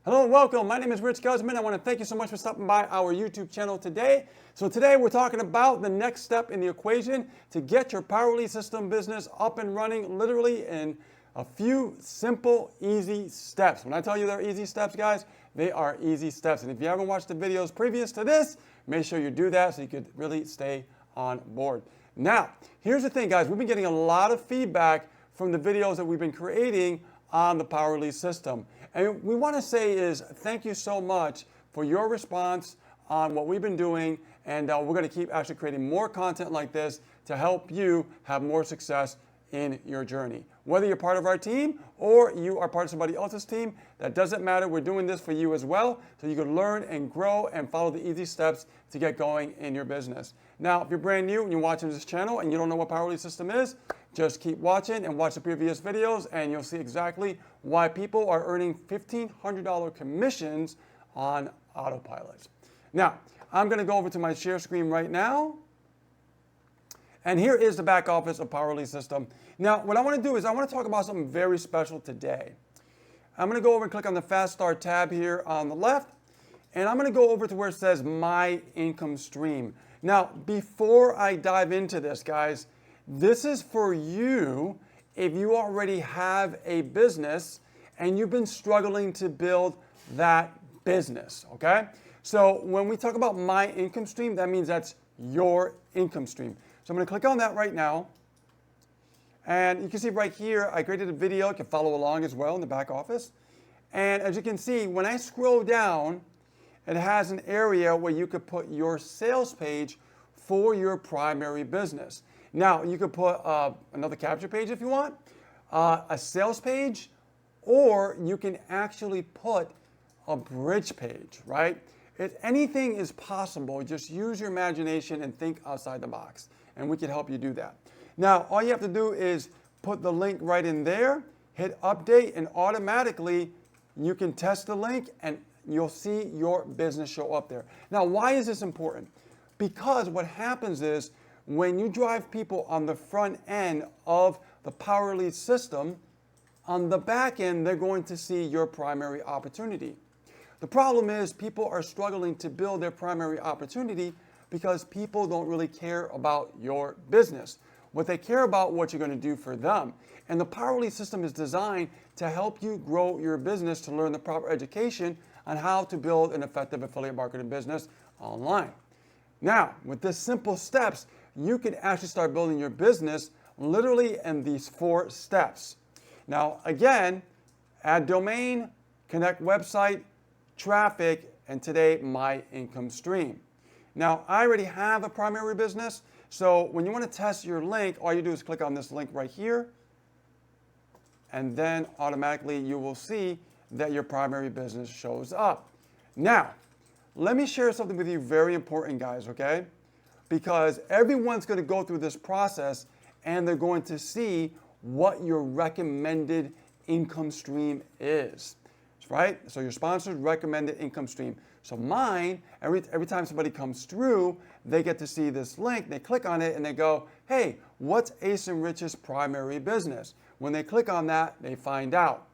Hello and welcome. My name is Rich Guzman. I want to thank you so much for stopping by our YouTube channel today. So today we're talking about the next step in the equation to get your power lead system business up and running literally in a few simple, easy steps. When I tell you they're easy steps, guys, they are easy steps. And if you haven't watched the videos previous to this, make sure you do that so you could really stay on board. Now, here's the thing, guys. We've been getting a lot of feedback from the videos that we've been creating on the power lead system. And we want to say is thank you so much for your response on what we've been doing. And we're going to keep actually creating more content like this to help you have more success in your journey. Whether you're part of our team or you are part of somebody else's team, that doesn't matter. We're doing this for you as well so you can learn and grow and follow the easy steps to get going in your business. Now, if you're brand new and you're watching this channel and you don't know what power lead system is, just keep watching and watch the previous videos and you'll see exactly why people are earning $1,500 commissions on autopilot. Now, I'm going to go over to my share screen right now. And here is the back office of power lead system. Now, what I want to do is I want to talk about something very special today. I'm going to go over and click on the Fast Start tab here on the left. And I'm going to go over to where it says My Income Stream. Now, before I dive into this, guys, this is for you if you already have a business and you've been struggling to build that business, okay? So when we talk about My Income Stream, that means that's your income stream. So I'm going to click on that right now. And you can see right here, I created a video. You can follow along as well in the back office. And as you can see, when I scroll down, it has an area where you could put your sales page for your primary business. Now, you could put another capture page if you want, a sales page, or you can actually put a bridge page, right? If anything is possible, just use your imagination and think outside the box, and we can help you do that. Now, all you have to do is put the link right in there, hit update, and automatically you can test the link and you'll see your business show up there. Now, why is this important? Because what happens is when you drive people on the front end of the power lead system, on the back end, they're going to see your primary opportunity. The problem is people are struggling to build their primary opportunity because people don't really care about your business. What they care about what you're going to do for them. And the power lead system is designed to help you grow your business, to learn the proper education on how to build an effective affiliate marketing business online. Now, with these simple steps, you can actually start building your business literally in these 4 steps. Now, again, add domain, connect website, traffic, and today, my income stream. Now, I already have a primary business, so when you want to test your link, all you do is click on this link right here, and then automatically you will see that your primary business shows up. Now, let me share something with you very important, guys, okay? Because everyone's going to go through this process and they're going to see what your recommended income stream is, right? So your sponsored recommended income stream. So mine, every time somebody comes through, they get to see this link, they click on it and they go, hey, what's Ace and Rich's primary business? When they click on that, they find out.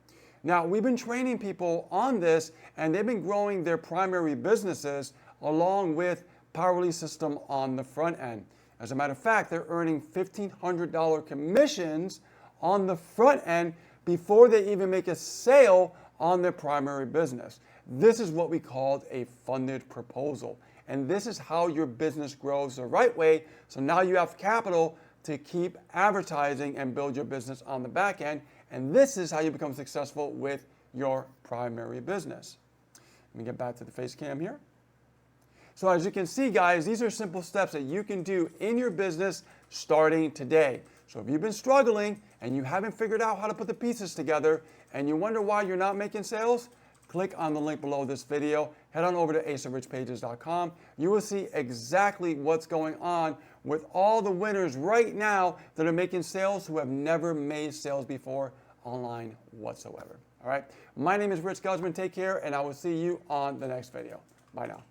Now, we've been training people on this and they've been growing their primary businesses along with power lead system on the front end. As a matter of fact, they're earning $1,500 commissions on the front end before they even make a sale on their primary business. This is what we called a funded proposal. And this is how your business grows the right way. So now you have capital to keep advertising and build your business on the back end. And this is how you become successful with your primary business. Let me get back to the face cam here. So as you can see, guys, these are simple steps that you can do in your business starting today. So if you've been struggling and you haven't figured out how to put the pieces together and you wonder why you're not making sales, click on the link below this video. Head on over to aceofrichpages.com. You will see exactly what's going on with all the winners right now that are making sales who have never made sales before online whatsoever. All right. My name is Rich Guzman. Take care, and I will see you on the next video. Bye now.